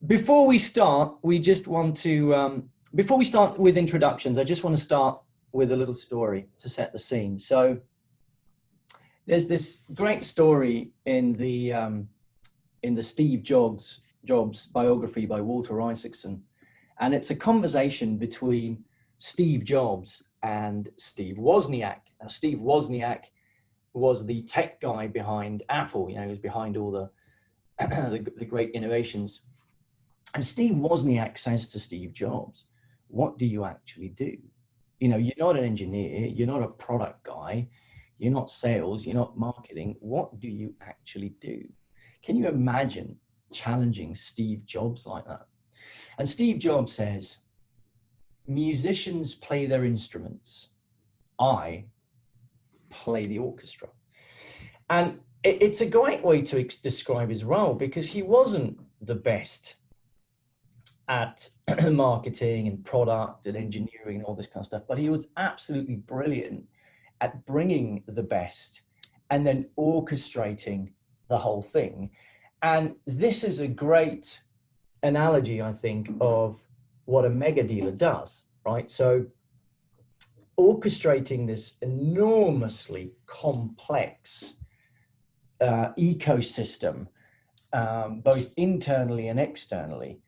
Before we start, we just want to, before we start with introductions, I just want to start with a little story to set the scene. So there's this great story in the Steve Jobs biography by Walter Isaacson. And it's a conversation between Steve Jobs and Steve Wozniak. Now, Steve Wozniak was the tech guy behind Apple. He was behind all the great innovations. And Steve Wozniak says to Steve Jobs, what do you actually do? You're not an engineer, you're not a product guy, you're not sales, you're not marketing. What do you actually do? Can you imagine challenging Steve Jobs like that? And Steve Jobs says, musicians play their instruments. I play the orchestra. And it's a great way to describe his role, because he wasn't the best at marketing and product and engineering and all this kind of stuff, but he was absolutely brilliant at bringing the best and then orchestrating the whole thing. And this is a great analogy, I think, of what a mega dealer does, right? So orchestrating this enormously complex ecosystem, both internally and externally,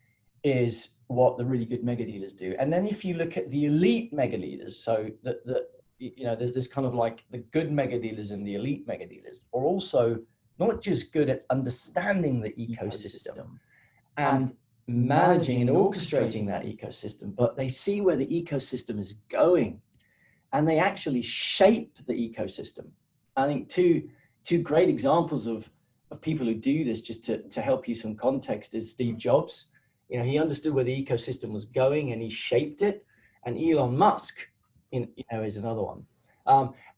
is what the really good mega dealers do. And then if you look at the elite mega dealers, so there's this kind of like the good mega dealers and the elite mega dealers are also not just good at understanding the ecosystem and managing and orchestrating that ecosystem, but they see where the ecosystem is going and they actually shape the ecosystem. I think two great examples of people who do this, just to help you some context, is Steve Jobs. He understood where the ecosystem was going and he shaped it. And Elon Musk, is another one.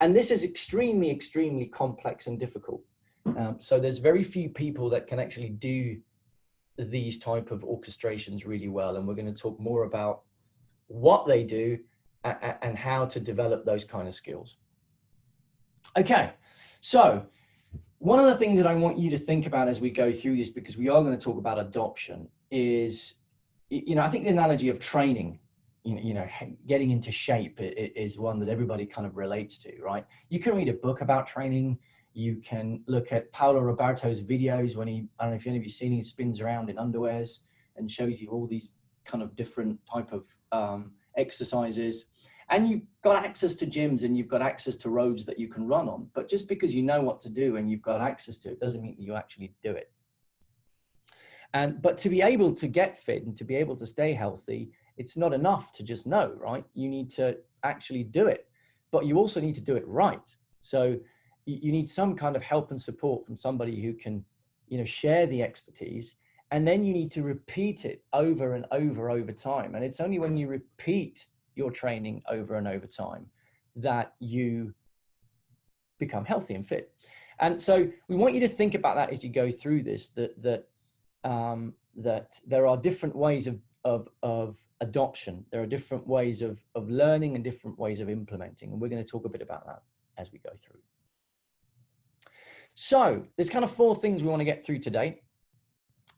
And this is extremely, extremely complex and difficult. So there's very few people that can actually do these type of orchestrations really well. And we're going to talk more about what they do and how to develop those kind of skills. Okay, so one of the things that I want you to think about as we go through this, because we are going to talk about adoption, is, I think the analogy of training, getting into shape is one that everybody kind of relates to, right? You can read a book about training. You can look at Paolo Roberto's videos when I don't know if any of you seen, he spins around in underwears and shows you all these kind of different type of exercises. And you've got access to gyms and you've got access to roads that you can run on. But just because you know what to do and you've got access to it doesn't mean that you actually do it. But to be able to get fit and to be able to stay healthy, it's not enough to just know, right? You need to actually do it, but you also need to do it right. So you need some kind of help and support from somebody who can, share the expertise, and then you need to repeat it over and over time. And it's only when you repeat your training over and over time that you become healthy and fit. And so we want you to think about that as you go through this, that there are different ways of adoption. There are different ways of learning and different ways of implementing. And we're going to talk a bit about that as we go through. So there's kind of 4 things we want to get through today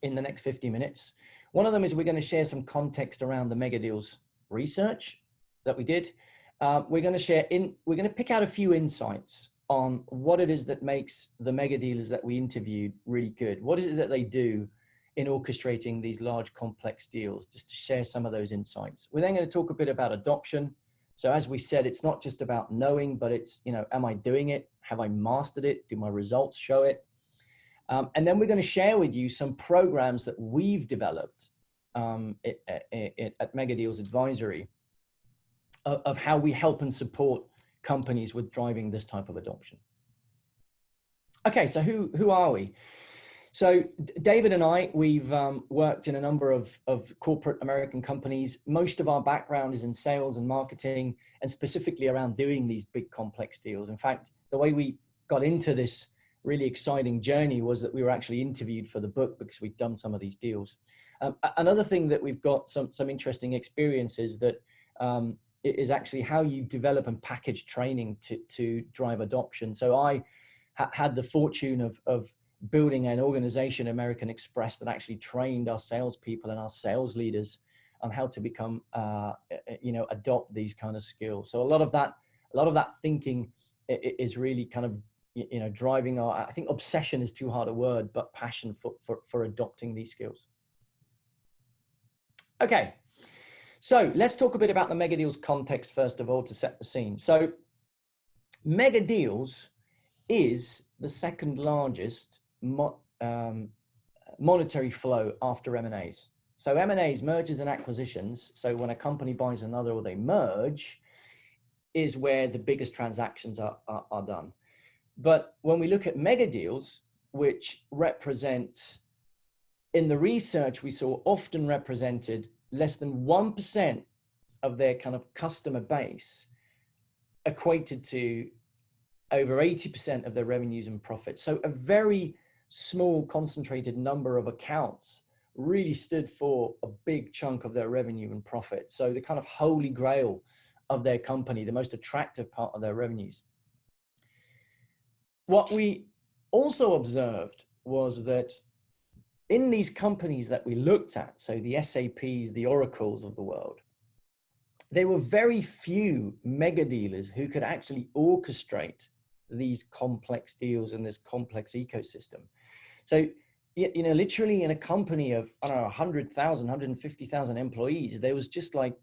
in the next 50 minutes. One of them is we're going to share some context around the Megadeals research that we did. We're going to pick out a few insights on what it is that makes the mega dealers that we interviewed really good. What is it that they do in orchestrating these large complex deals, just to share some of those insights. We're then going to talk a bit about adoption. So as we said, it's not just about knowing, but it's, am I doing it? Have I mastered it? Do my results show it? And then we're going to share with you some programs that we've developed at Megadeals Advisory of how we help and support companies with driving this type of adoption. Okay, so who are we? So David and I, we've worked in a number of corporate American companies. Most of our background is in sales and marketing, and specifically around doing these big complex deals. In fact, the way we got into this really exciting journey was that we were actually interviewed for the book because we'd done some of these deals. Another thing that we've got some interesting experiences that is actually how you develop and package training to drive adoption. So I had the fortune of building an organization, American Express, that actually trained our salespeople and our sales leaders on how to become, adopt these kind of skills. So a lot of that thinking is really kind of, driving our, I think obsession is too hard a word, but passion for adopting these skills. Okay, so let's talk a bit about the Megadeals context first of all to set the scene. So Megadeals is the second largest monetary flow after M&As. So M&As, mergers and acquisitions, so when a company buys another or they merge, is where the biggest transactions are done. But when we look at Megadeals, which represents, in the research we saw, often represented less than 1% of their kind of customer base, equated to over 80% of their revenues and profits. So a very small concentrated number of accounts really stood for a big chunk of their revenue and profit. So the kind of holy grail of their company, the most attractive part of their revenues. What we also observed was that in these companies that we looked at, so the SAPs, the Oracles of the world, there were very few mega dealers who could actually orchestrate these complex deals in this complex ecosystem. So, literally in a company of, 100,000, 150,000 employees, there was just like,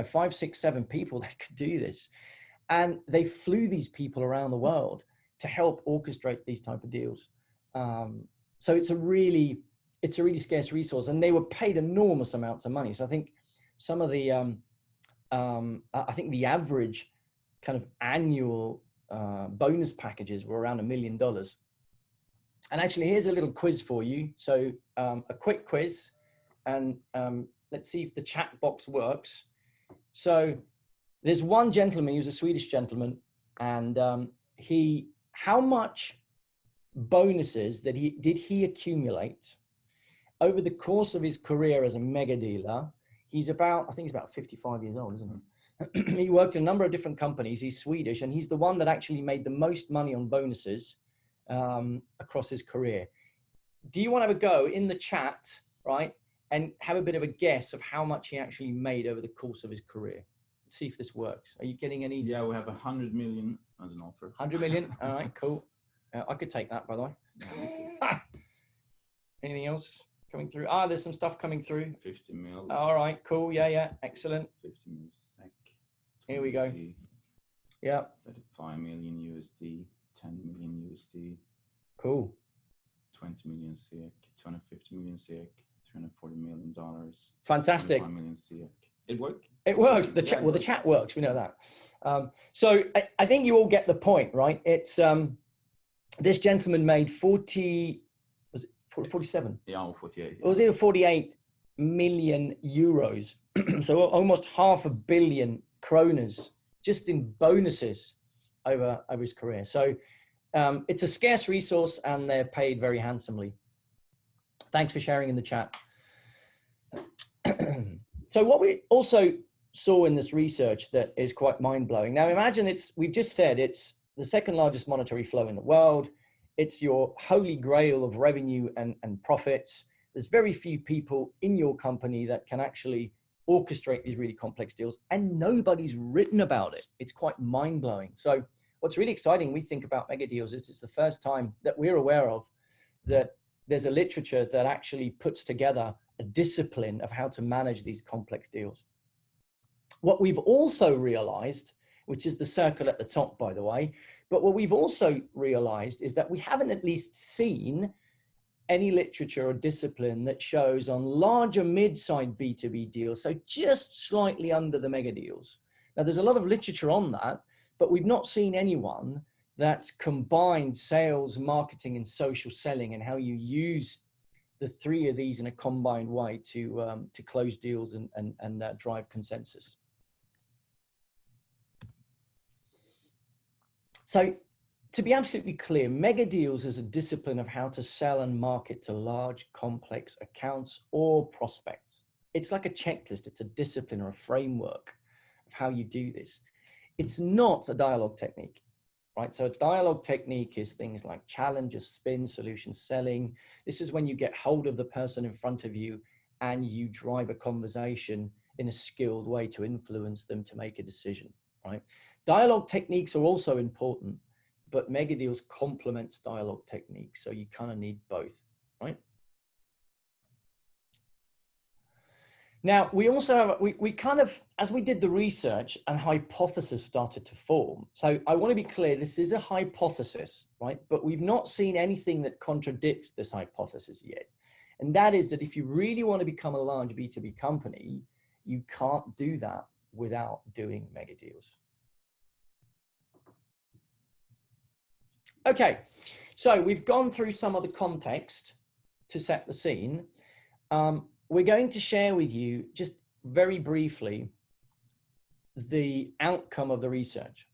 5, 6, 7 people that could do this. And they flew these people around the world to help orchestrate these type of deals. So it's a really scarce resource, and they were paid enormous amounts of money. So I think some of the, I think the average kind of annual bonus packages were around $1 million. And actually, here's a little quiz for you. So a quick quiz, and let's see if the chat box works. So there's one gentleman, he was a Swedish gentleman, and how much bonuses did he accumulate over the course of his career as a mega dealer? I think he's about 55 years old, isn't he? He worked in a number of different companies. He's Swedish, and he's the one that actually made the most money on bonuses across his career. Do you want to have a go in the chat, right, and have a bit of a guess of how much he actually made over the course of his career? Let's see if this works. Are you getting any? Yeah, we have 100 million as an offer. 100 million. All right, cool. I could take that, by the way. Yeah, Anything else coming through? There's some stuff coming through. 50 mil. All right, cool. Yeah, excellent. 50 mil SEK. Here we go. Yeah. 35 million USD, 10 million USD. Cool. 20 million SEK, 250 million SEK, $340 million. Fantastic. 25 million SEK. It works. It works. The chat works. We know that. So I think you all get the point, right? It's this gentleman made 47? Yeah, 48. It was either 48 million euros. So almost 500 million kroners just in bonuses over his career. So it's a scarce resource, and they're paid very handsomely. Thanks for sharing in the chat. So what we also saw in this research that is quite mind-blowing. Now imagine we've just said it's the second largest monetary flow in the world. It's your holy grail of revenue and profits. There's very few people in your company that can actually orchestrate these really complex deals, and nobody's written about it. It's quite mind-blowing. So what's really exciting, we think about Megadeals, is it's the first time that we're aware of that there's a literature that actually puts together a discipline of how to manage these complex deals. What we've also realized, which is the circle at the top, by the way, but what we've also realized is that we haven't at least seen any literature or discipline that shows on larger mid-sized B2B deals, so just slightly under the mega deals. Now, there's a lot of literature on that, but we've not seen anyone that's combined sales, marketing, and social selling, and how you use the three of these in a combined way to close deals and drive consensus. So to be absolutely clear, mega deals is a discipline of how to sell and market to large, complex accounts or prospects. It's like a checklist. It's a discipline or a framework of how you do this. It's not a dialogue technique. right? So a dialogue technique is things like challenge, spin, solution selling. This is when you get hold of the person in front of you and you drive a conversation in a skilled way to influence them to make a decision, right? Dialogue techniques are also important, but Megadeals complements dialogue techniques. So you kind of need both, right? Now, we also have, we kind of, as we did the research and hypothesis started to form. So I want to be clear, this is a hypothesis, right? But we've not seen anything that contradicts this hypothesis yet. And that is that if you really want to become a large B2B company, you can't do that without doing mega deals. Okay, so we've gone through some of the context to set the scene. We're going to share with you just very briefly the outcome of the research.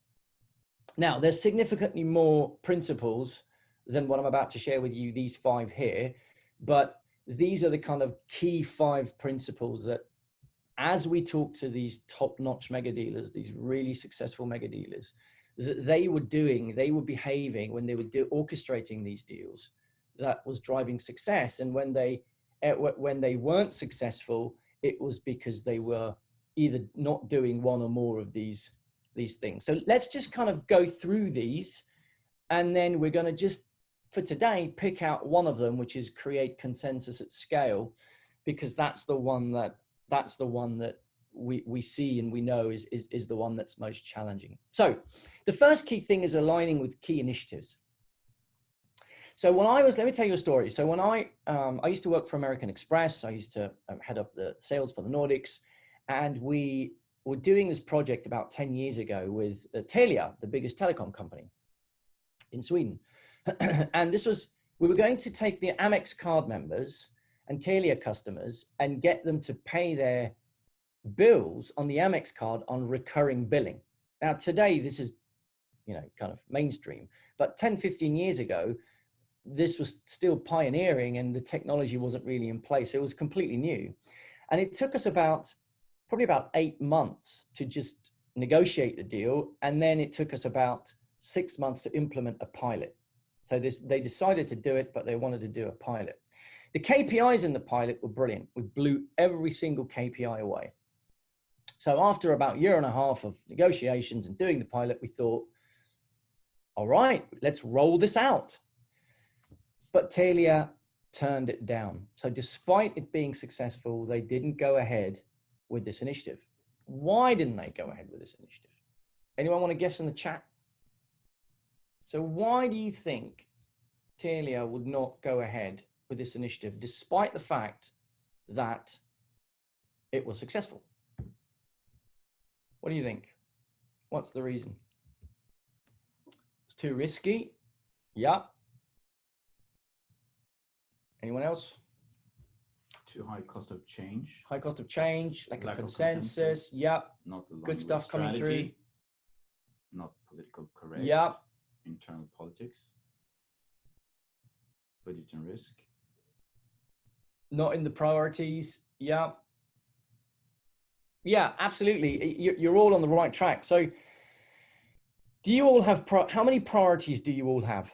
Now, there's significantly more principles than what I'm about to share with you, these 5 here, but these are the kind of key 5 principles that as we talk to these top-notch mega dealers, these really successful mega dealers, that they were doing, they were behaving when they were orchestrating these deals that was driving success. And when they weren't successful, it was because they were either not doing one or more of these things. So let's just kind of go through these, and then we're going to just, for today, pick out one of them, which is create consensus at scale, because that's the one that we see and we know is the one that's most challenging. So the first key thing is aligning with key initiatives. So let me tell you a story. So when I used to work for American Express, I used to head up the sales for the Nordics, and we were doing this project about 10 years ago with Telia, the biggest telecom company in Sweden. And we were going to take the Amex card members and Telia customers and get them to pay their bills on the Amex card on recurring billing. Now today, this is, kind of mainstream, but 10, 15 years ago, this was still pioneering and the technology wasn't really in place. It was completely new. And it took us probably about 8 months to just negotiate the deal. And then it took us about 6 months to implement a pilot. So they decided to do it, but they wanted to do a pilot. The KPIs in the pilot were brilliant. We blew every single KPI away. So after about a year and a half of negotiations and doing the pilot, we thought, all right, let's roll this out. But Telia turned it down. So despite it being successful, they didn't go ahead with this initiative. Why didn't they go ahead with this initiative? Anyone want to guess in the chat? So why do you think Telia would not go ahead with this initiative, despite the fact that it was successful? What do you think? What's the reason? It's too risky. Yeah. Anyone else? Too high cost of change. High cost of change, lack of consensus. Yeah. Not good stuff coming through. Not political correct. Yeah. Internal politics. Budget and risk. Not in the priorities. Yeah. Yeah, absolutely. You're all on the right track. So do you all have, how many priorities do you all have?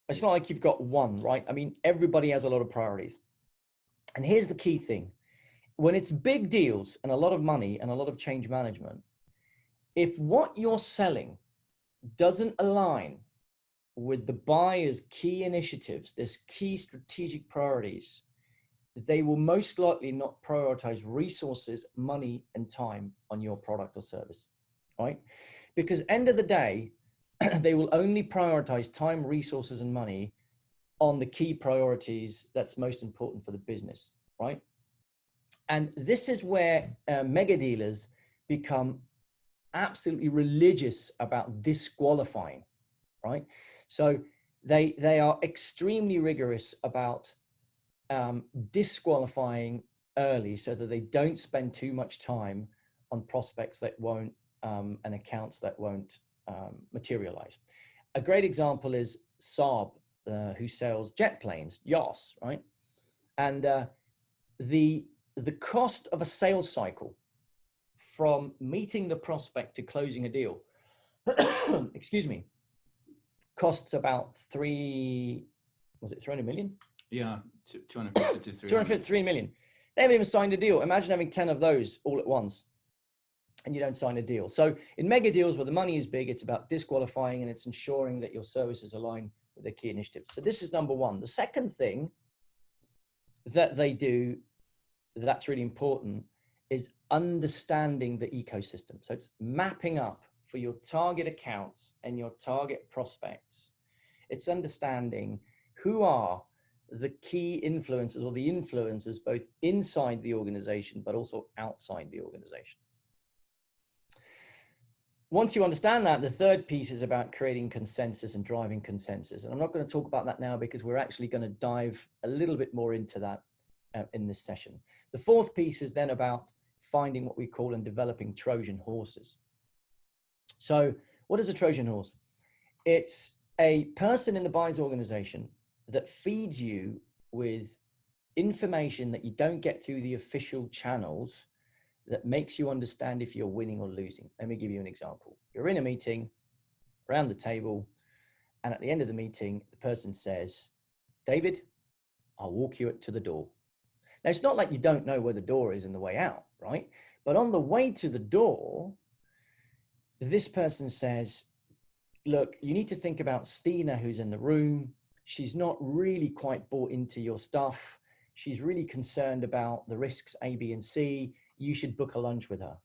It's not like you've got one, right? I mean, everybody has a lot of priorities. And here's the key thing. When it's big deals and a lot of money and a lot of change management, if what you're selling doesn't align with the buyer's key initiatives, there's key strategic priorities, they will most likely not prioritize resources, money, and time on your product or service, right? Because end of the day, they will only prioritize time, resources, and money on the key priorities that's most important for the business, right? And this is where mega dealers become absolutely religious about disqualifying, right? So they are extremely rigorous about disqualifying early so that they don't spend too much time on prospects that won't and accounts that won't materialize. A great example is Saab, who sells jet planes, yachts, right? And the cost of a sales cycle from meeting the prospect to closing a deal, excuse me, costs about 300 million? Yeah, 250 to 300. 253 million. They haven't even signed a deal. Imagine having 10 of those all at once and you don't sign a deal. So in mega deals where the money is big, it's about disqualifying and it's ensuring that your services align with their key initiatives. So this is number one. The second thing that they do that's really important is understanding the ecosystem. So it's mapping up for your target accounts and your target prospects. It's understanding who are the key influencers or the influencers both inside the organization, but also outside the organization. Once you understand that, the third piece is about creating consensus and driving consensus. And I'm not going to talk about that now because we're actually going to dive a little bit more into that in this session. The fourth piece is then about finding what we call and developing Trojan horses. So what is a Trojan horse? It's a person in the buyer's organization that feeds you with information that you don't get through the official channels that makes you understand if you're winning or losing. Let me give you an example. You're in a meeting around the table, and at the end of the meeting, the person says, David, I'll walk you to the door. Now, it's not like you don't know where the door is and the way out, right? But on the way to the door, this person says, look, you need to think about Stina, who's in the room. She's not really quite bought into your stuff. She's really concerned about the risks A, B, and C. You should book a lunch with her.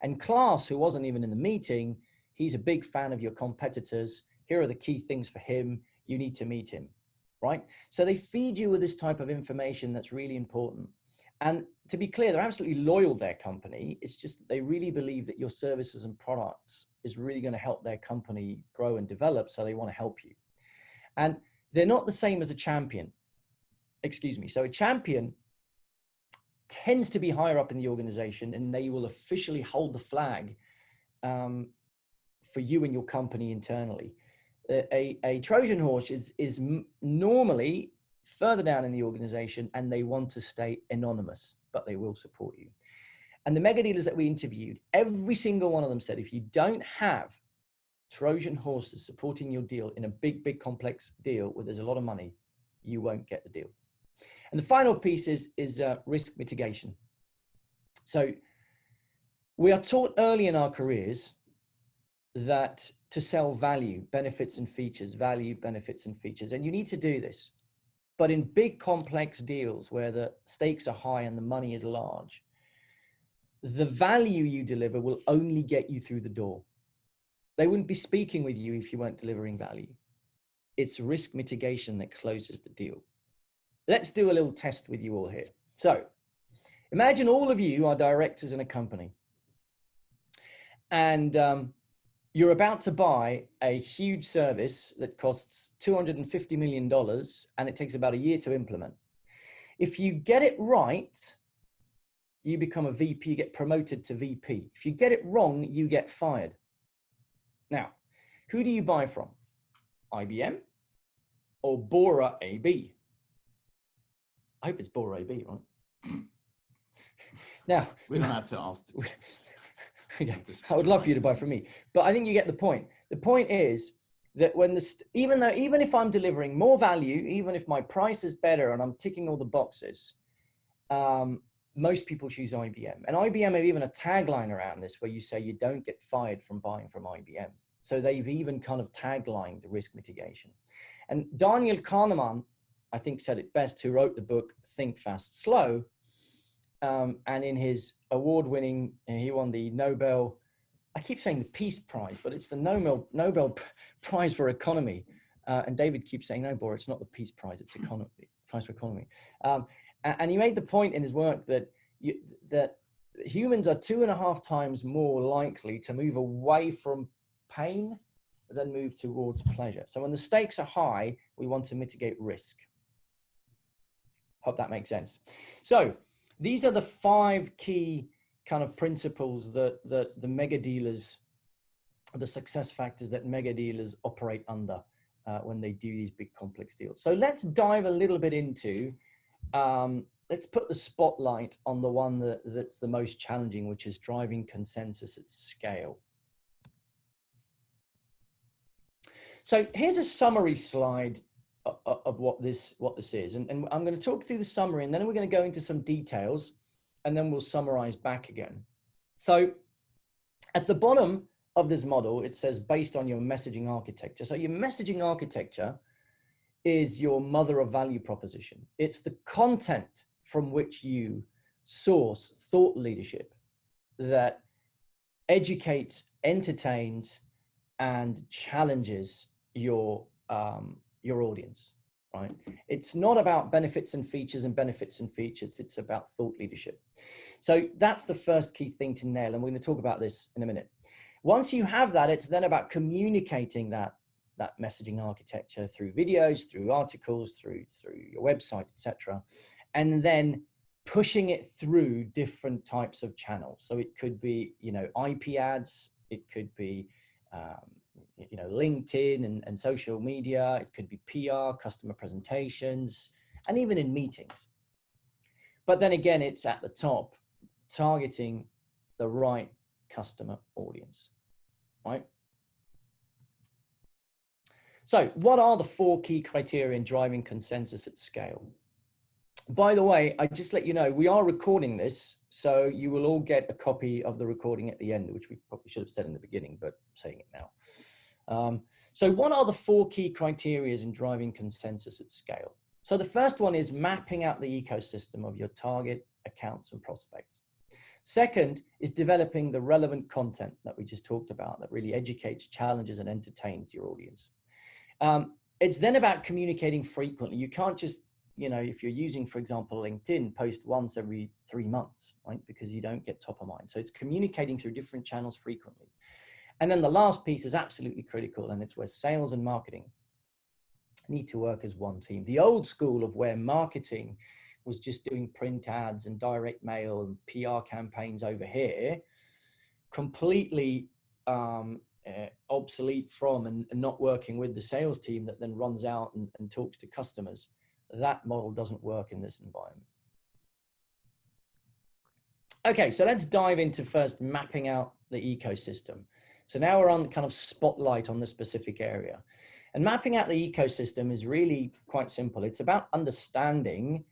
And Klaus, who wasn't even in the meeting, he's a big fan of your competitors. Here are the key things for him. You need to meet him, right? So they feed you with this type of information that's really important. And to be clear, they're absolutely loyal to their company. It's just that they really believe that your services and products is really going to help their company grow and develop, so they want to help you. And they're not the same as a champion. Excuse me. So a champion tends to be higher up in the organization, and they will officially hold the flag for you and your company internally. A Trojan horse is normally further down in the organization, and they want to stay anonymous, but they will support you. And the mega dealers that we interviewed, every single one of them said, if you don't have Trojan horses supporting your deal in a big complex deal where there's a lot of money, you won't get the deal. And the final piece is risk mitigation. So we are taught early in our careers that to sell value, benefits and features, value, benefits and features, and you need to do this. But in big complex deals where the stakes are high and the money is large, the value you deliver will only get you through the door. They wouldn't be speaking with you if you weren't delivering value. It's risk mitigation that closes the deal. Let's do a little test with you all here. So imagine all of you are directors in a company, and you're about to buy a huge service that costs $250 million, and it takes about a year to implement. If you get it right, you become a VP, get promoted to VP. If you get it wrong, you get fired. Now, who do you buy from? IBM or Bora AB? I hope it's Bora AB, right? Now, we don't have to ask. Yeah, I would love for you to buy from me, but I think you get the point. The point is that when even if I'm delivering more value, even if my price is better and I'm ticking all the boxes, most people choose IBM. And IBM have even a tagline around this where you say you don't get fired from buying from IBM. So they've even kind of taglined the risk mitigation. And Daniel Kahneman, I think, said it best, who wrote the book Think Fast, Slow. And in his award-winning, he won the Nobel, I keep saying the Peace Prize, but it's the Nobel Prize for Economy. And David keeps saying, no, Bora, it's not the Peace Prize, it's economy, Prize for Economy. And he made the point in his work that that humans are 2.5 times more likely to move away from pain than move towards pleasure. So when the stakes are high, we want to mitigate risk. Hope that makes sense. So these are the 5 key kind of principles that the mega dealers, the success factors that mega dealers operate under when they do these big complex deals. So let's dive a little bit into, let's put the spotlight on the one that's the most challenging, which is driving consensus at scale. So here's a summary slide of what this is. And I'm going to talk through the summary, and then we're going to go into some details, and then we'll summarize back again. So at the bottom of this model, it says based on your messaging architecture. So your messaging architecture is your mother of value proposition. It's the content from which you source thought leadership that educates, entertains, and challenges your audience, right? It's not about benefits and features and benefits and features. It's about thought leadership. So that's the first key thing to nail. And we're going to talk about this in a minute. Once you have that, it's then about communicating that messaging architecture through videos, through articles, through your website, etc., and then pushing it through different types of channels. So it could be, IP ads, it could be, LinkedIn and social media, it could be PR, customer presentations, and even in meetings. But then again, it's at the top, targeting the right customer audience, right? So what are the 4 key criteria in driving consensus at scale? By the way, I just let you know, we are recording this, so you will all get a copy of the recording at the end, which we probably should have said in the beginning, but I'm saying it now. So what are the 4 key criteria in driving consensus at scale? So the first one is mapping out the ecosystem of your target accounts and prospects. Second is developing the relevant content that we just talked about that really educates, challenges, and entertains your audience. It's then about communicating frequently. You can't just, if you're using, for example, LinkedIn, post once every 3 months, right? Because you don't get top of mind. So it's communicating through different channels frequently. And then the last piece is absolutely critical, and it's where sales and marketing need to work as one team. The old school of where marketing was just doing print ads and direct mail and PR campaigns over here, completely obsolete from and not working with the sales team that then runs out and talks to customers. That model doesn't work in this environment. Okay, so let's dive into first mapping out the ecosystem. So now we're on kind of spotlight on the specific area. And mapping out the ecosystem is really quite simple. It's about understanding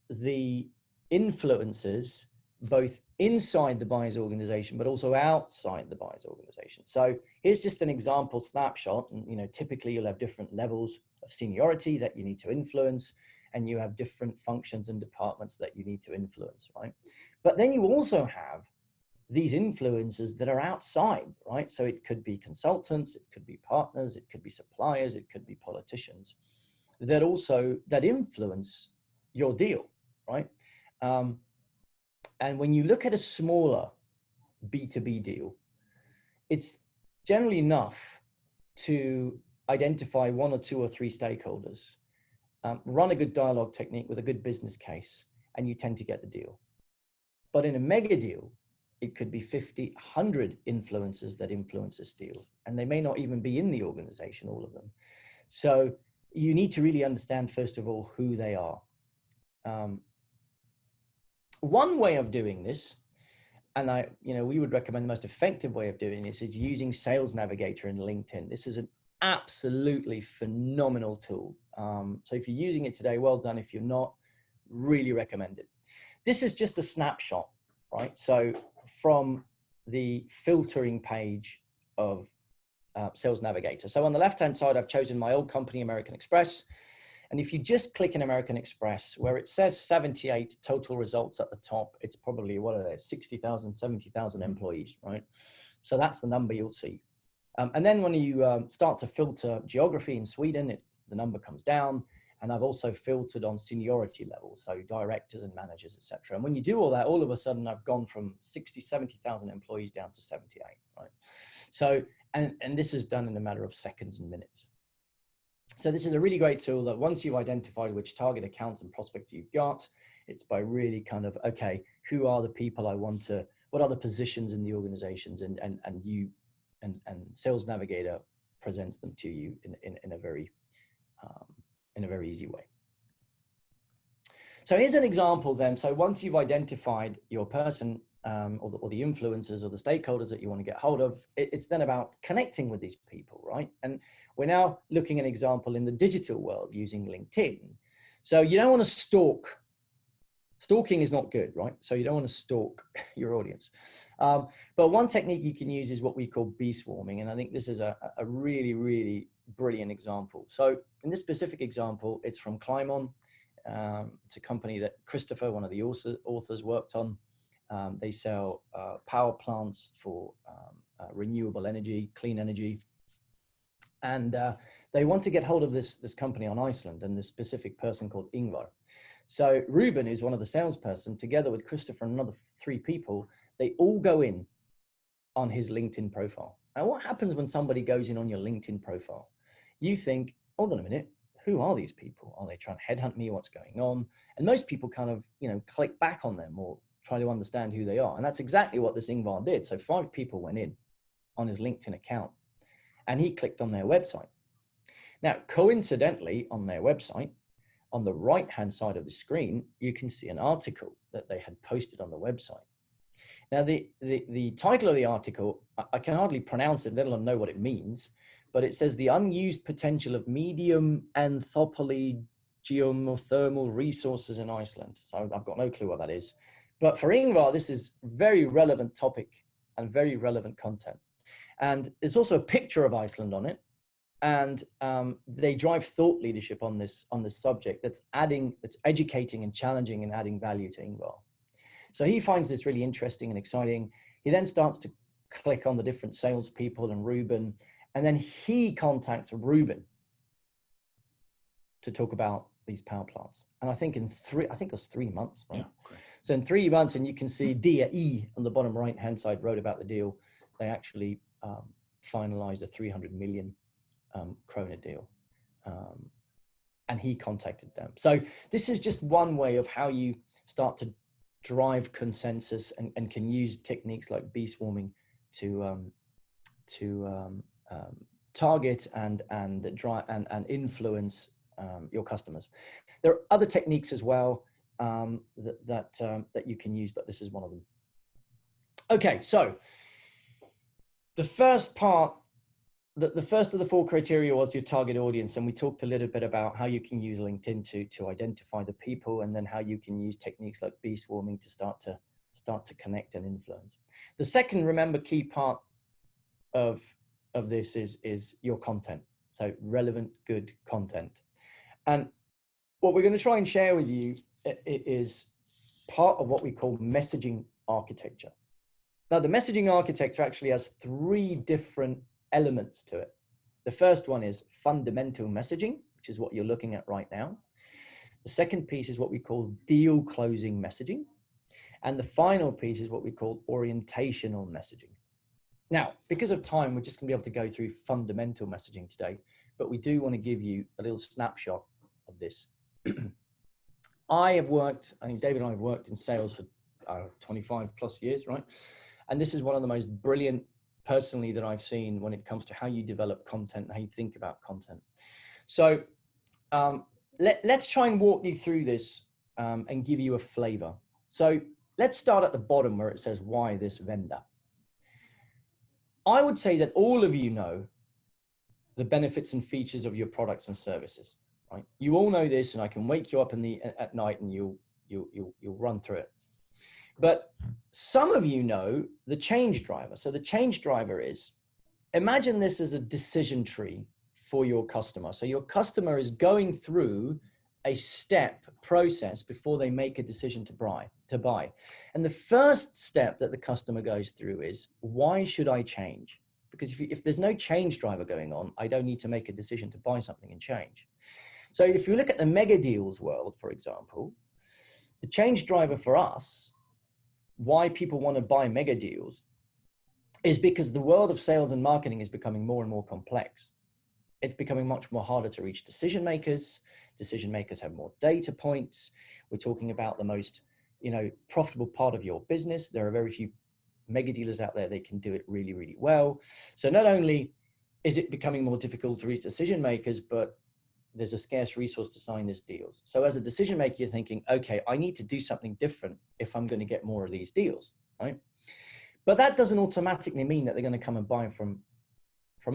the influences both inside the buyer's organization, but also outside the buyer's organization. So here's just an example snapshot. And, typically you'll have different levels of seniority that you need to influence, and you have different functions and departments that you need to influence, right? But then you also have these influencers that are outside, right? So it could be consultants, it could be partners, it could be suppliers, it could be politicians that influence your deal, right? And when you look at a smaller B2B deal, it's generally enough to identify 1 or 2 or 3 stakeholders, run a good dialogue technique with a good business case, and you tend to get the deal. But in a mega deal, it could be 50, 100 influencers that influence this deal, and they may not even be in the organization, all of them. So you need to really understand, first of all, who they are. One way of doing this, and we would recommend the most effective way of doing this, is using Sales Navigator in LinkedIn. This is an absolutely phenomenal tool. So if you're using it today, well done. If you're not, really recommend it. This is just a snapshot, right? So from the filtering page of Sales Navigator. So on the left-hand side, I've chosen my old company, American Express. And if you just click in American Express, where it says 78 total results at the top, it's probably, 60,000, 70,000 employees, right? So that's the number you'll see. And then when you start to filter geography in Sweden, the number comes down. And I've also filtered on seniority levels, so directors and managers, etc. And when you do all that, all of a sudden I've gone from 60, 70,000 employees down to 78, right? So, and this is done in a matter of seconds and minutes. So this is a really great tool that once you've identified which target accounts and prospects you've got, it's by really kind of, okay, who are the people I want to, what are the positions in the organizations, and Sales Navigator presents them to you in a very easy way. So here's an example then. So once you've identified your person or the influencers or the stakeholders that you want to get hold of. It's then about connecting with these people, right? And we're now looking at an example in the digital world using LinkedIn. So you don't want to stalk. Stalking is not good, right? So you don't want to stalk your audience. But one technique you can use is what we call bee swarming. And I think this is a really, really brilliant example. So in this specific example, it's from Climon. It's a company that Christopher, one of the authors, worked on. They sell power plants for renewable energy, clean energy. And they want to get hold of this company on Iceland and this specific person called Ingvar. So Ruben, who's one of the salesperson, together with Christopher and another 3 people, they all go in on his LinkedIn profile. Now, what happens when somebody goes in on your LinkedIn profile? You think, hold on a minute, who are these people? Are they trying to headhunt me? What's going on? And most people kind of, click back on them or try to understand who they are. And that's exactly what this Ingvar did. So 5 people went in on his LinkedIn account and he clicked on their website. Now, coincidentally, on their website, on the right-hand side of the screen, you can see an article that they had posted on the website. Now, the title of the article, I can hardly pronounce it, let alone know what it means, but it says the unused potential of medium anthropally geothermal resources in Iceland. So I've got no clue what that is. But for Ingvar, this is very relevant topic and very relevant content. And there's also a picture of Iceland on it. And they drive thought leadership on this subject that's educating and challenging and adding value to Ingvar. So he finds this really interesting and exciting. He then starts to click on the different salespeople and Ruben, and then he contacts Ruben to talk about these power plants. And I think it was 3 months, right? Yeah, so in 3 months, and you can see DE on the bottom right-hand side wrote about the deal. They actually finalized a 300 million krona deal. And he contacted them. So this is just one way of how you start to drive consensus and can use techniques like bee swarming to target and drive and influence your customers. There are other techniques as well that you can use, but this is one of them. Okay, so the first part, the first of the 4 criteria was your target audience, and we talked a little bit about how you can use LinkedIn to identify the people, and then how you can use techniques like bee swarming to start to connect and influence. The second, remember, key part of this is your content. So relevant, good content. And what we're going to try and share with you is part of what we call messaging architecture. Now, the messaging architecture actually has 3 different elements to it. The first one is fundamental messaging, which is what you're looking at right now. The second piece is what we call deal closing messaging. And the final piece is what we call orientational messaging. Now, because of time, we're just going to be able to go through fundamental messaging today, but we do want to give you a little snapshot of this. I think David and I have worked in sales for 25 plus years, right? And this is one of the most brilliant personally that I've seen when it comes to how you develop content and how you think about content. So let's try and walk you through this and give you a flavor. So let's start at the bottom where it says, why this vendor? I would say that all of you know the benefits and features of your products and services, right? You all know this, and I can wake you up at night and you'll run through it. But some of you know the change driver. So the change driver is, imagine this as a decision tree for your customer. So your customer is going through a step process before they make a decision to buy. And the first step that the customer goes through is, why should I change? Because if there's no change driver going on, I don't need to make a decision to buy something and change. So if you look at the Megadeals world, for example, the change driver for us, why people want to buy Megadeals, is because the world of sales and marketing is becoming more and more complex. It's becoming much more harder to reach decision makers. Decision makers have more data points. We're talking about the most, profitable part of your business. There are very few mega dealers out there that can do it really, really well. So not only is it becoming more difficult to reach decision makers, but there's a scarce resource to sign these deals. So as a decision maker, you're thinking, okay, I need to do something different if I'm going to get more of these deals. right? But that doesn't automatically mean that they're going to come and buy from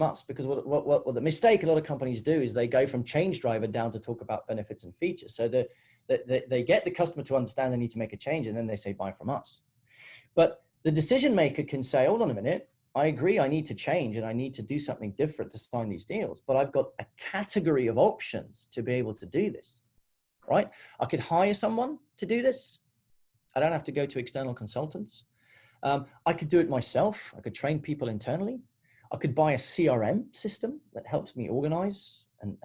us, because what the mistake a lot of companies do is they go from change driver down to talk about benefits and features. So they get the customer to understand they need to make a change, and then they say, buy from us. But the decision maker can say, hold on a minute, I agree, I need to change and I need to do something different to sign these deals, but I've got a category of options to be able to do this, right? I could hire someone to do this. I don't have to go to external consultants. I could do it myself. I could train people internally. I could buy a CRM system that helps me organize and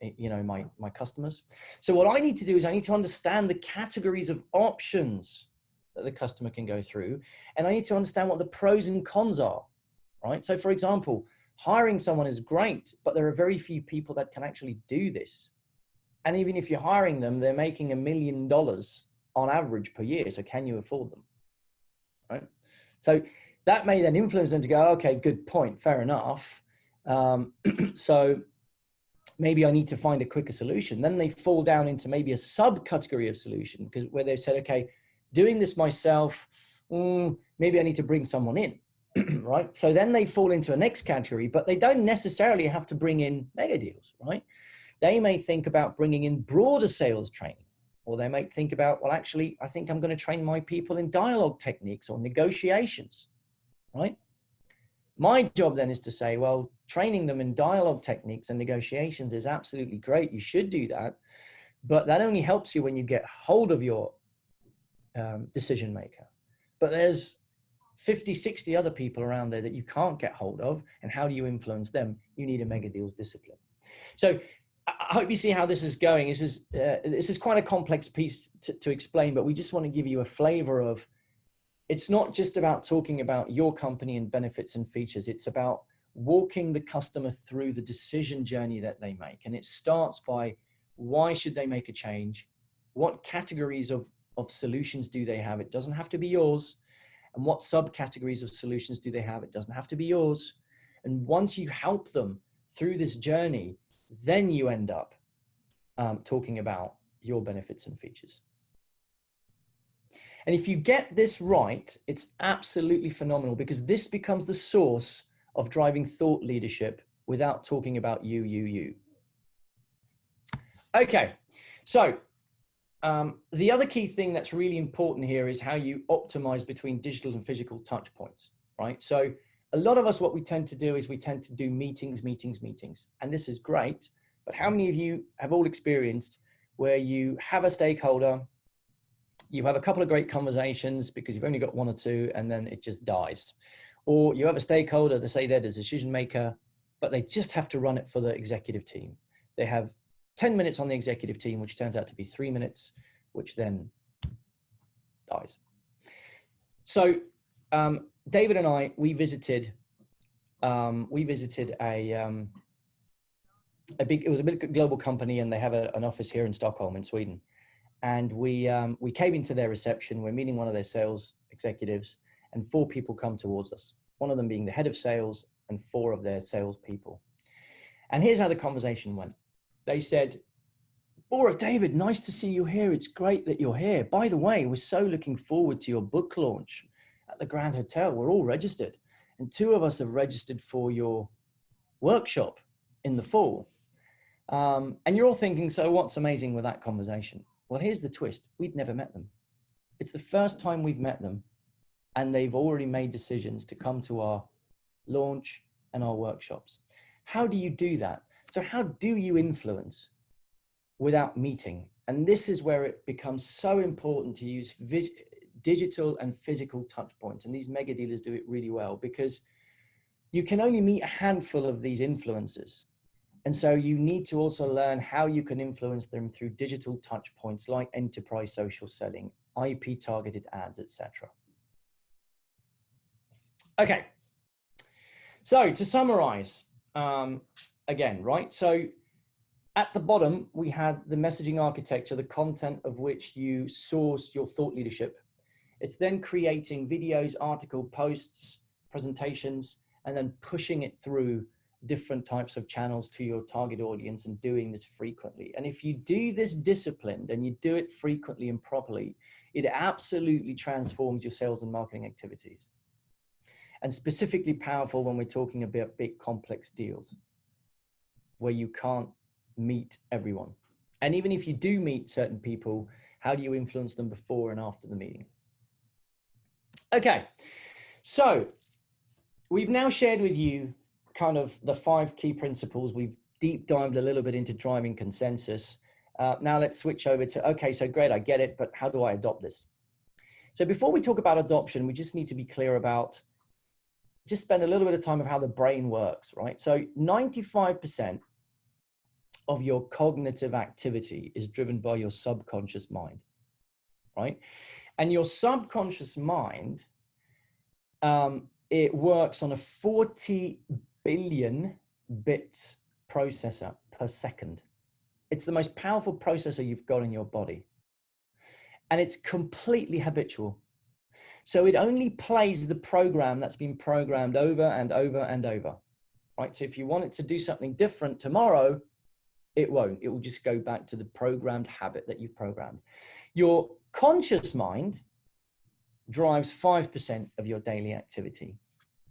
you know, my customers. So what I need to do is I need to understand the categories of options that the customer can go through, and I need to understand what the pros and cons are, right? So for example, hiring someone is great, but there are very few people that can actually do this. And even if you're hiring them, they're making $1 million on average per year. So can you afford them, right? So that may then influence them to go, okay, good point, fair enough. So maybe I need to find a quicker solution. Then they fall down into maybe a subcategory of solution, because where they've said, okay, doing this myself, maybe I need to bring someone in, right? So then they fall into a next category, but they don't necessarily have to bring in Megadeals, right? They may think about bringing in broader sales training, or they might think about, well, actually, I think I'm going to train my people in dialogue techniques or negotiations, right? My job then is to say, well, training them in dialogue techniques and negotiations is absolutely great. You should do that. But that only helps you when you get hold of your decision maker. But there's 50, 60 other people around there that you can't get hold of. And how do you influence them? You need a Megadeals discipline. So I hope you see how this is going. This is quite a complex piece to explain, but we just want to give you a flavor of, it's not just about talking about your company and benefits and features. It's about walking the customer through the decision journey that they make. And it starts by, why should they make a change? What categories of solutions do they have? It doesn't have to be yours. And what subcategories of solutions do they have? It doesn't have to be yours. And once you help them through this journey, then you end up talking about your benefits and features. And if you get this right, it's absolutely phenomenal, because this becomes the source of driving thought leadership without talking about you. Okay, so the other key thing that's really important here is how you optimize between digital and physical touch points, right? So a lot of us, what we tend to do is we tend to do meetings. And this is great, but how many of you have all experienced where you have a stakeholder, you have a couple of great conversations because you've only got one or two, and then it just dies? Or you have a stakeholder, they say they're the decision maker, but they just have to run it for the executive team. They have 10 minutes on the executive team, which turns out to be 3 minutes, which then dies. So David and I, we visited it was a big global company, and they have an office here in Stockholm in Sweden. And we came into their reception. We're meeting one of their sales executives, and 4 people come towards us, one of them being the head of sales and 4 of their sales people. And here's how the conversation went. They said, Bora, David, nice to see you here. It's great that you're here. By the way, we're so looking forward to your book launch at the Grand Hotel. We're all registered, and 2 of us have registered for your workshop in the fall. And you're all thinking, so what's amazing with that conversation? Well, here's the twist. We'd never met them. It's the first time we've met them, and they've already made decisions to come to our launch and our workshops. How do you do that? So how do you influence without meeting? And this is where it becomes so important to use digital and physical touch points. And these mega dealers do it really well, because you can only meet a handful of these influencers. And so you need to also learn how you can influence them through digital touch points like enterprise social selling, IP targeted ads, etc. Okay. So to summarize, again, right? So at the bottom, we had the messaging architecture, the content of which you source your thought leadership. It's then creating videos, article posts, presentations, and then pushing it through different types of channels to your target audience and doing this frequently. And if you do this disciplined and you do it frequently and properly, it absolutely transforms your sales and marketing activities. And specifically powerful when we're talking about big complex deals where you can't meet everyone. And even if you do meet certain people, how do you influence them before and after the meeting? Okay, so we've now shared with you kind of the 5 key principles. We've deep dived a little bit into driving consensus. Now let's switch over to, okay, so great, I get it, but how do I adopt this? So before we talk about adoption, we just need to be clear about, just spend a little bit of time of how the brain works, right? So 95% of your cognitive activity is driven by your subconscious mind, right? And your subconscious mind, it works on a 40 billion bits processor per second. It's the most powerful processor you've got in your body. And it's completely habitual. So it only plays the program that's been programmed over and over and over, right? So if you want it to do something different tomorrow, it won't. It will just go back to the programmed habit that you've programmed. Your conscious mind drives 5% of your daily activity,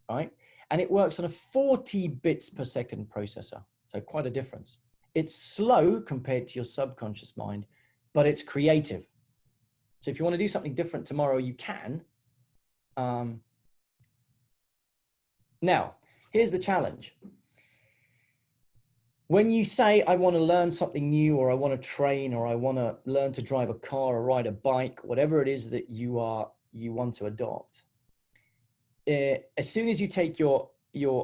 right? And it works on a 40 bits per second processor. So quite a difference. It's slow compared to your subconscious mind, but it's creative. So if you want to do something different tomorrow, you can. Now, here's the challenge. When you say, I want to learn something new, or I want to train, or I want to learn to drive a car or ride a bike, whatever it is that you want to adopt, as soon as you take your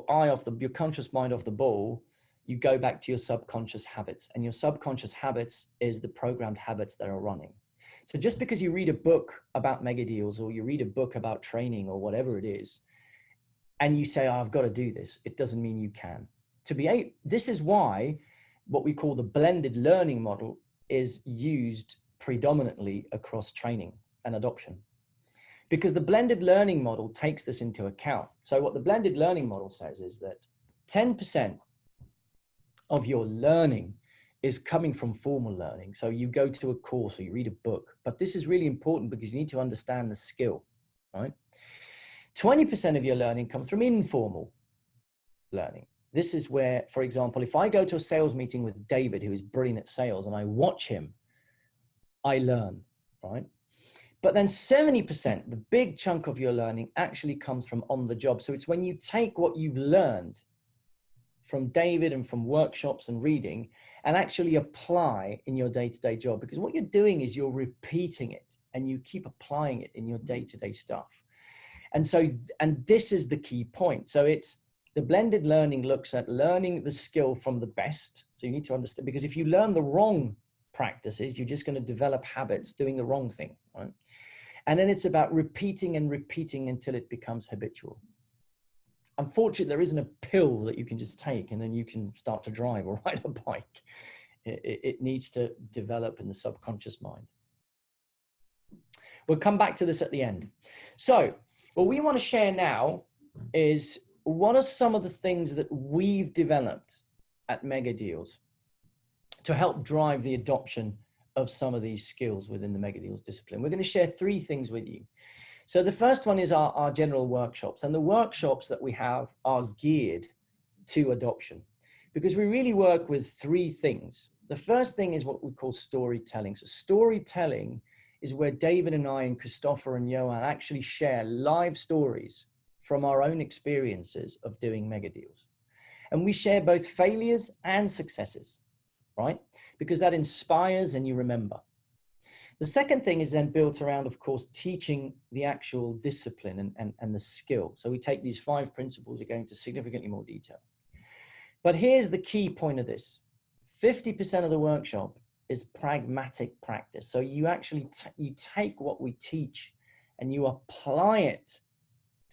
eye off your conscious mind off the ball, you go back to your subconscious habits, and your subconscious habits is the programmed habits that are running. So just because you read a book about Megadeals, or you read a book about training, or whatever it is, and you say, oh, I've got to do this, it doesn't mean you can. This is why what we call the blended learning model is used predominantly across training and adoption, because the blended learning model takes this into account. So what the blended learning model says is that 10% of your learning is coming from formal learning. So you go to a course or you read a book, but this is really important because you need to understand the skill, right? 20% of your learning comes from informal learning. This is where, for example, if I go to a sales meeting with David, who is brilliant at sales, and I watch him, I learn, right? But then 70%, the big chunk of your learning actually comes from on the job. So it's when you take what you've learned from David and from workshops and reading and actually apply in your day-to-day job, because what you're doing is you're repeating it and you keep applying it in your day-to-day stuff. And so, and this is the key point. So it's the blended learning looks at learning the skill from the best. So you need to understand, because if you learn the wrong practices, you're just going to develop habits doing the wrong thing, right? And then it's about repeating and repeating until it becomes habitual. Unfortunately, there isn't a pill that you can just take and then you can start to drive or ride a bike. It needs to develop in the subconscious mind. We'll come back to this at the end. So what we want to share now is what are some of the things that we've developed at Megadeals to help drive the adoption of some of these skills within the Megadeals discipline. We're going to share 3 things with you. So the first one is our general workshops, and the workshops that we have are geared to adoption because we really work with 3 things. The first thing is what we call storytelling. So storytelling is where David and I and Christopher and Johan actually share live stories from our own experiences of doing Megadeals. And we share both failures and successes, right? Because that inspires and you remember. The second thing is then built around, of course, teaching the actual discipline and the skill. So we take these 5 principles and go into significantly more detail. But here's the key point of this. 50% of the workshop is pragmatic practice. So you actually you take what we teach and you apply it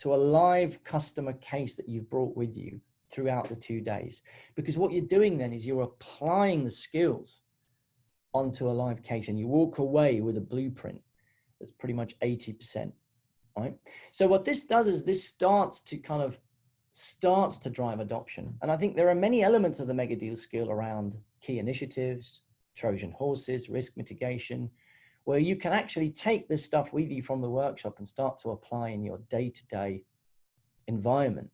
to a live customer case that you've brought with you throughout the 2 days. Because what you're doing then is you're applying the skills onto a live case and you walk away with a blueprint that's pretty much 80%, right? So what this does is this starts to kind of starts to drive adoption. And I think there are many elements of the mega deal skill around key initiatives, Trojan horses, risk mitigation, where you can actually take this stuff with you from the workshop and start to apply in your day-to-day environment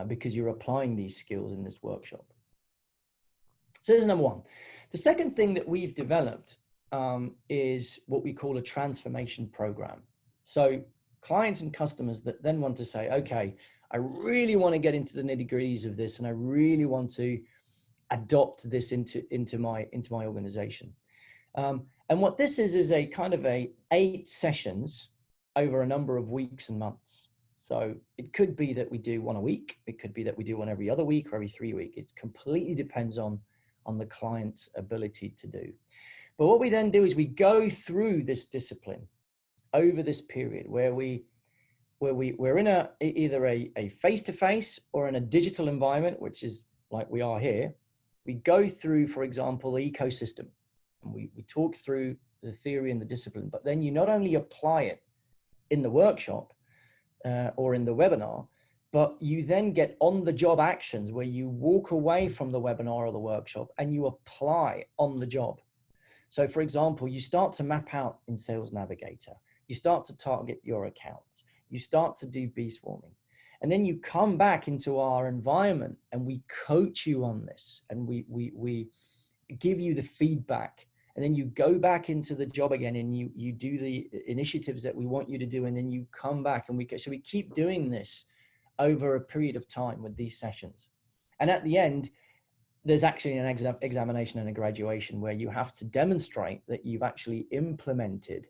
because you're applying these skills in this workshop. So there's number one. The second thing that we've developed is what we call a transformation program. So clients and customers that then want to say, okay, I really want to get into the nitty-gritties of this, and I really want to adopt this into my organization. And what this is a kind of 8 sessions over a number of weeks and months. So it could be that we do one a week. It could be that we do one every other week or every 3 weeks. It completely depends on the client's ability to do. But what we then do is we go through this discipline over this period where we're in either a face-to-face or in a digital environment, which is like we are here. We go through, for example, the ecosystem, and we talk through the theory and the discipline, but then you not only apply it in the workshop or in the webinar, but you then get on-the-job actions where you walk away from the webinar or the workshop and you apply on the job. So for example, you start to map out in Sales Navigator, you start to target your accounts, you start to do bee swarming, and then you come back into our environment and we coach you on this, and we give you the feedback, and then you go back into the job again and you do the initiatives that we want you to do, and then you come back and we keep doing this over a period of time with these sessions. And at the end, there's actually an examination and a graduation where you have to demonstrate that you've actually implemented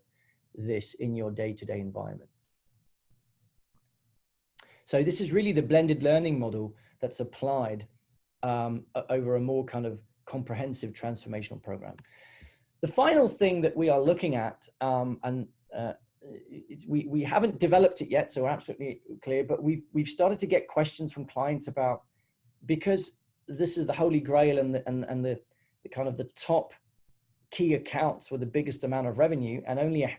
this in your day-to-day environment. So this is really the blended learning model that's applied over a more kind of comprehensive transformational program. The final thing that we are looking at, we haven't developed it yet, so we're absolutely clear, but we've started to get questions from clients about, because this is the holy grail and the kind of the top key accounts with the biggest amount of revenue, and only a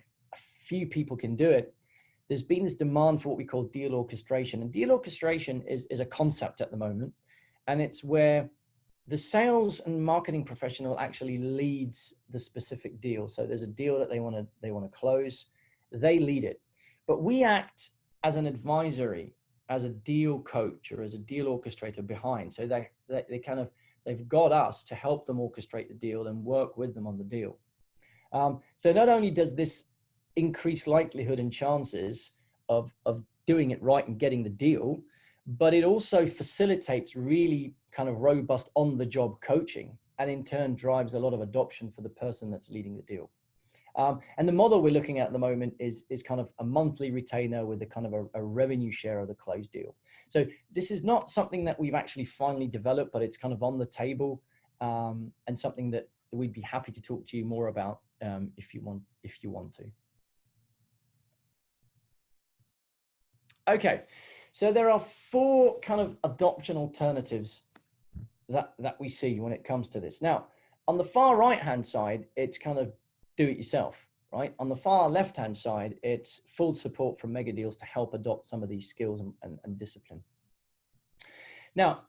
few people can do it. There's been this demand for what we call deal orchestration, and deal orchestration is a concept at the moment, and it's where the sales and marketing professional actually leads the specific deal. So there's a deal that they want to close, they lead it, but we act as an advisory, as a deal coach or as a deal orchestrator behind. So they've got us to help them orchestrate the deal and work with them on the deal. So not only does this increase likelihood and chances of doing it right and getting the deal, but it also facilitates really kind of robust on-the-job coaching, and in turn drives a lot of adoption for the person that's leading the deal. And the model we're looking at the moment is kind of a monthly retainer with a kind of a revenue share of the closed deal. So this is not something that we've actually finally developed, but it's kind of on the table, and something that we'd be happy to talk to you more about if you want to. Okay, so there are 4 kind of adoption alternatives that we see when it comes to this. Now, on the far right-hand side, it's kind of do it yourself, right? On the far left-hand side, it's full support from Megadeals to help adopt some of these skills and discipline. Now,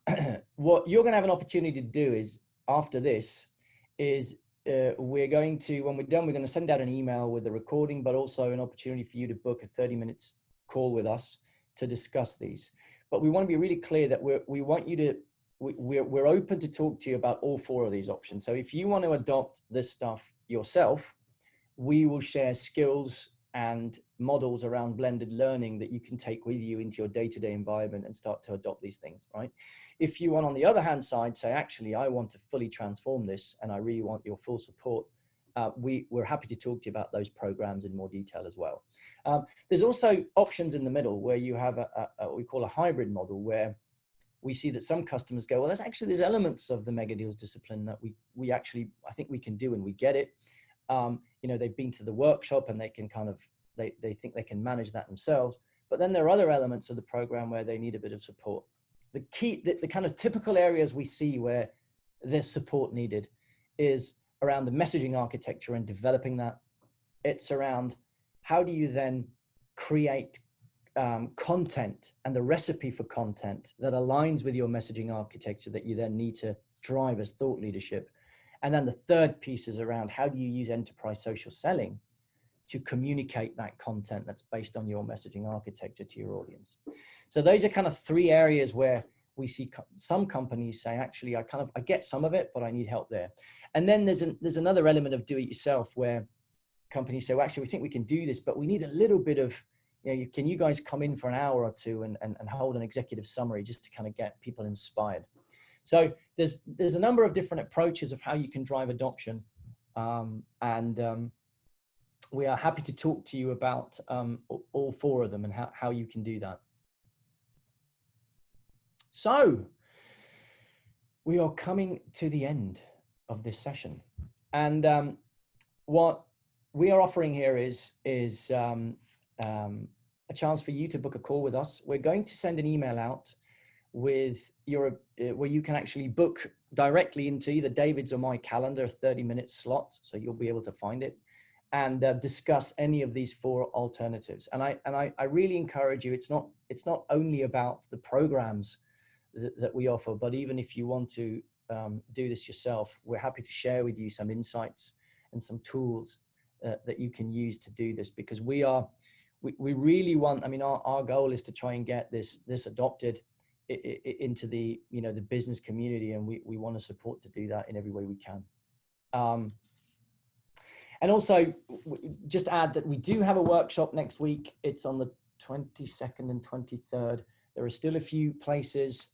what you're going to have an opportunity to do is, after this, is we're going to, when we're done, we're going to send out an email with the recording, but also an opportunity for you to book a 30 minutes call with us to discuss these. But we want to be really clear that we're open to talk to you about all 4 of these options. So if you want to adopt this stuff yourself, we will share skills and models around blended learning that you can take with you into your day-to-day environment and start to adopt these things, right? If you want, on the other hand side, say, actually, I want to fully transform this and I really want your full support, we're happy to talk to you about those programs in more detail as well. There's also options in the middle where you have what we call a hybrid model, where we see that some customers go, well, there's elements of the Megadeals discipline that we actually, I think we can do, and we get it. You know, they've been to the workshop and they can kind of, they think they can manage that themselves. But then there are other elements of the program where they need a bit of support. The key, the kind of typical areas we see where there's support needed is around the messaging architecture and developing that. It's around how do you then create content and the recipe for content that aligns with your messaging architecture that you then need to drive as thought leadership. And then the third piece is around how do you use enterprise social selling to communicate that content that's based on your messaging architecture to your audience. So those are kind of three areas where we see some companies say, actually, I get some of it, but I need help there. And then there's another element of do it yourself where companies say, well, actually, we think we can do this, but we need a little bit of, can you guys come in for an hour or two and hold an executive summary just to kind of get people inspired? So there's a number of different approaches of how you can drive adoption. We are happy to talk to you about all four of them and how you can do that. So we are coming to the end of this session. And what we are offering here is a chance for you to book a call with us. We're going to send an email out with where you can actually book directly into either David's or my calendar, a 30-minute slot, so you'll be able to find it, and discuss any of these four alternatives. And I really encourage you. It's not only about the programs that we offer, but even if you want to do this yourself, we're happy to share with you some insights and some tools that you can use to do this, because we really want, our goal is to try and get this adopted into the business community, and we want to support to do that in every way we can. And also just add that we do have a workshop next week. It's on the 22nd and 23rd. There are still a few places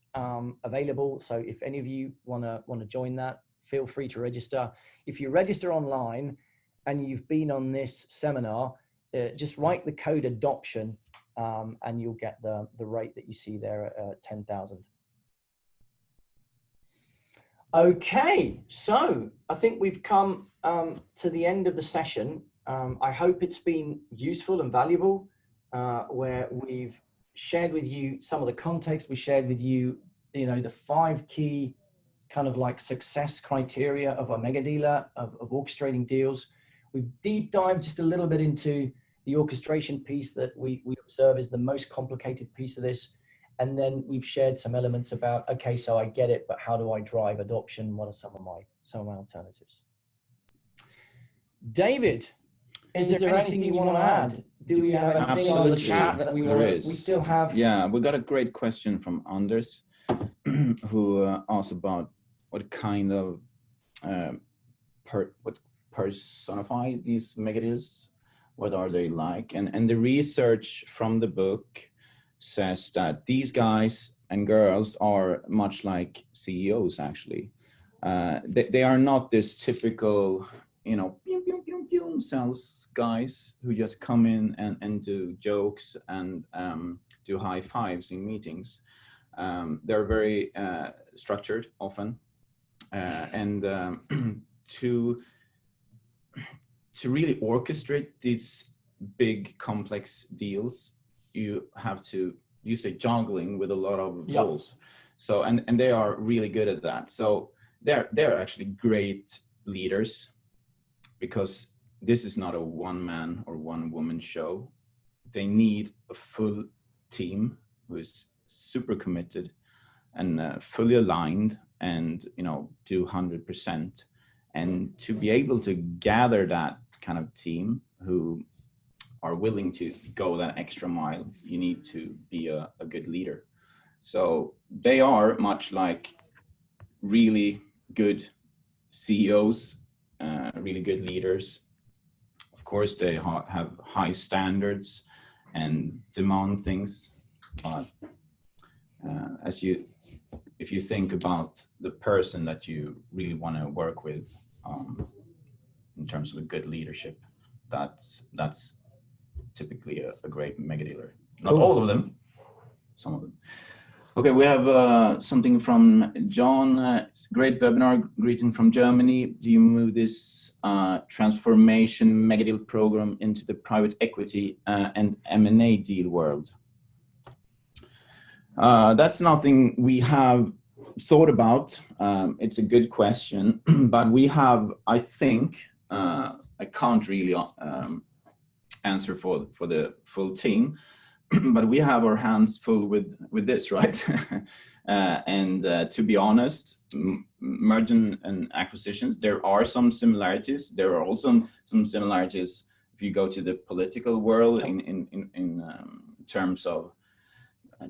available, so if any of you want to join that, feel free to register. If you register online and you've been on this seminar, just write the code adoption and you'll get the rate that you see there at 10,000. Okay, so I think we've come to the end of the session. I hope it's been useful and valuable, where we've shared with you some of the context. We shared with you, the 5 key kind of like success criteria of a mega dealer, of orchestrating deals. We've deep dived just a little bit into the orchestration piece that we observe is the most complicated piece of this. And then we've shared some elements about, okay, so I get it, but how do I drive adoption? What are some of my alternatives? David, is there anything you want to add? Do we have anything on the chat that we still have? Yeah, we got a great question from Anders, who asked about what kind of what personify these megadeals. What are they like? And the research from the book says that these guys and girls are much like CEOs, actually. They are not this typical, sales guys who just come in and do jokes and do high fives in meetings. They're very structured often. And to really orchestrate these big complex deals, you have to use a juggling with a lot of balls. So and they are really good at that. So they're actually great leaders, because this is not a one-man or one-woman show. They need a full team who is super committed and fully aligned and do 100%. And to be able to gather that kind of team who are willing to go that extra mile, you need to be a good leader. So they are much like really good CEOs, really good leaders. Of course, they have high standards and demand things. But if you think about the person that you really want to work with, in terms of a good leadership, that's typically a great mega dealer. Not all of them, some of them. Okay, we have something from John. Great webinar, greeting from Germany. Do you move this transformation mega deal program into the private equity and M&A deal world? That's nothing we have thought about. It's a good question, but we have, I think, I can't really answer for the full team, but we have our hands full with this, right? And to be honest, merger and acquisitions, there are some similarities. There are also some similarities if you go to the political world in terms of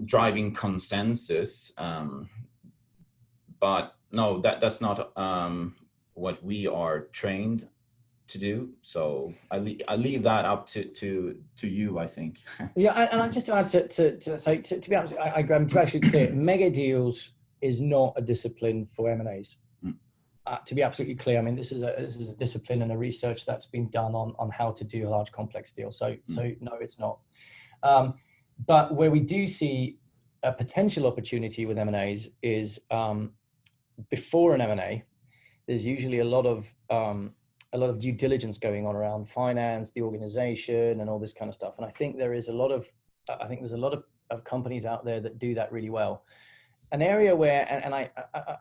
driving consensus. But no, that's not what we are trained to do. So I leave that up to you, I think. Yeah, and I just to add to say to be honest, I'm to be actually clear, Megadeals is not a discipline for M&As. To be absolutely clear, I mean this is a discipline and a research that's been done on how to do a large complex deal. So no, it's not. But where we do see a potential opportunity with M&As is before an M&A, there's usually a lot of due diligence going on around finance, the organization, and all this kind of stuff. And I think there's a lot of companies out there that do that really well. An area where, and I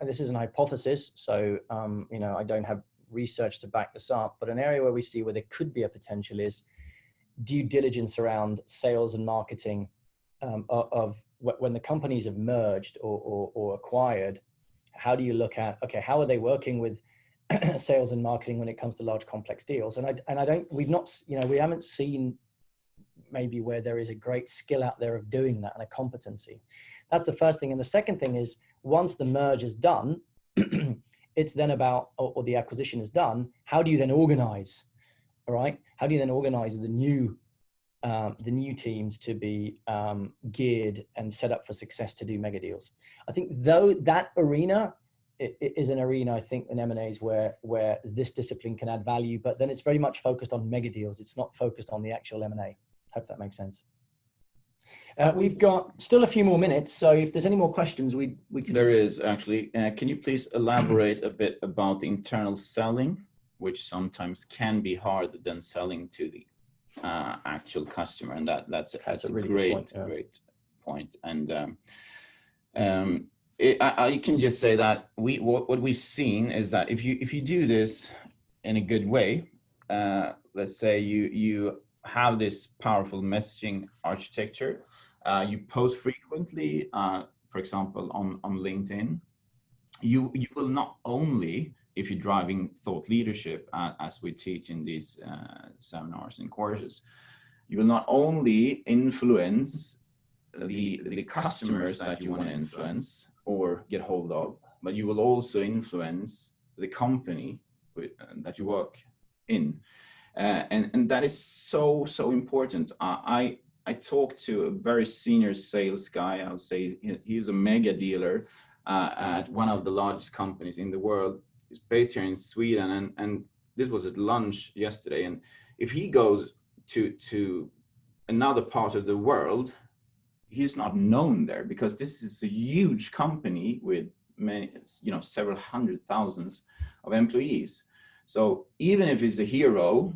this is an hypothesis, so I don't have research to back this up, but an area where we see where there could be a potential is due diligence around sales and marketing of when the companies have merged or acquired. How do you look at, okay, how are they working with sales and marketing when it comes to large complex deals? We haven't seen maybe where there is a great skill out there of doing that and a competency. That's the first thing. And the second thing is, once the merge is done, it's then about, or the acquisition is done, how do you then organize? All right. How do you then organize the new teams to be geared and set up for success to do mega deals? I think though that arena is an arena, I think, in M&As where this discipline can add value, but then it's very much focused on mega deals. It's not focused on the actual M&A. Hope that makes sense. We've got still a few more minutes, so if there's any more questions, we can. There is actually. Can you please elaborate a bit about the internal selling, which sometimes can be harder than selling to the actual customer? And that's a really great point. And I can just say that what we've seen is that if you do this in a good way, let's say you have this powerful messaging architecture, you post frequently, for example, on LinkedIn, you will not only, if you're driving thought leadership, as we teach in these seminars and courses, you will not only influence the customers that you want to influence or get hold of, but you will also influence the company that you work in. And that is so important. I talked to a very senior sales guy. I would say he's a mega dealer at one of the largest companies in the world. He's based here in Sweden, and this was at lunch yesterday. And if he goes to another part of the world, he's not known there because this is a huge company with many, several hundred thousands of employees. So even if he's a hero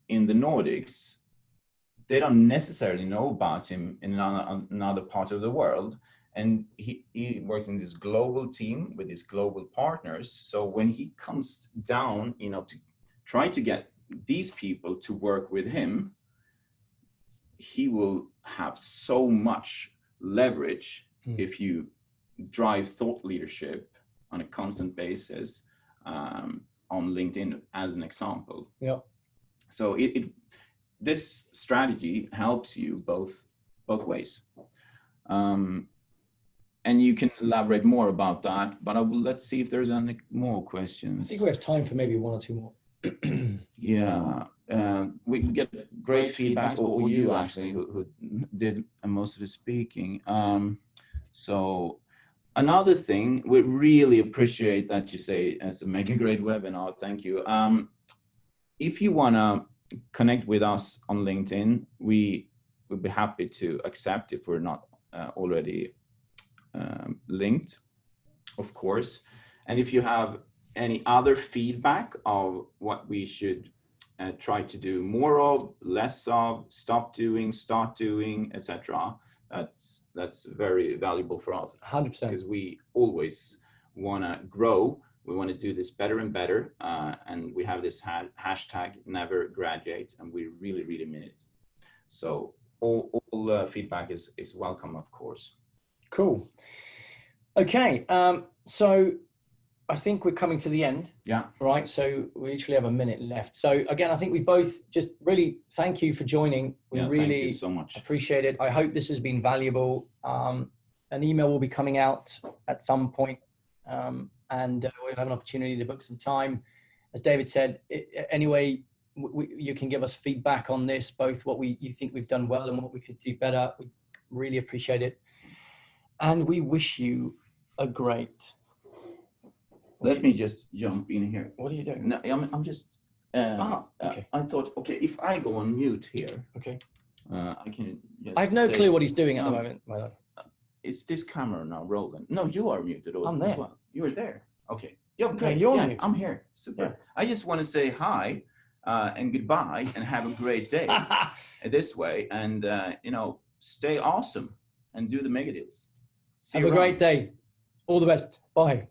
in the Nordics, they don't necessarily know about him in another part of the world. And he works in this global team with his global partners. So when he comes down, to try to get these people to work with him, he will have so much leverage if you drive thought leadership on a constant basis on LinkedIn, as an example. Yeah. So this strategy helps you both ways. And you can elaborate more about that, but let's see if there's any more questions. I think we have time for maybe one or two more. Yeah, we get great feedback, or you actually, who did most of the speaking. So another thing, we really appreciate that you say it's a mega great webinar. Thank you. If you want to connect with us on LinkedIn, we would be happy to accept if we're not already linked, of course. And if you have any other feedback of what we should try to do more of, less of, stop doing, start doing, etc., that's very valuable for us. 100%. Because we always want to grow. We want to do this better and better, and we have this hashtag never graduate, and we really mean it. So all feedback is welcome, of course. Cool. Okay, so I think we're coming to the end. Yeah. Right. So we literally have a minute left. So again, I think we both just really thank you for joining. We really thank you so much. Appreciate it. I hope this has been valuable. An email will be coming out at some point, and we'll have an opportunity to book some time. As David said, anyway, you can give us feedback on this, both what you think we've done well and what we could do better. We really appreciate it. And we wish you a great... Let me just jump in here. What are you doing? No, I'm just... okay. I thought, okay, if I go on mute here... Okay. I can just I have no clue what he's doing at the moment. Is this camera now rolling? No, you are muted also. I'm there. As well. You're there. Okay. Yeah, great. You're yeah, muted. I'm here. Super. Yeah. I just want to say hi and goodbye and have a great day this way. And, stay awesome and do the Megadeals. Have a great day. All the best. Bye.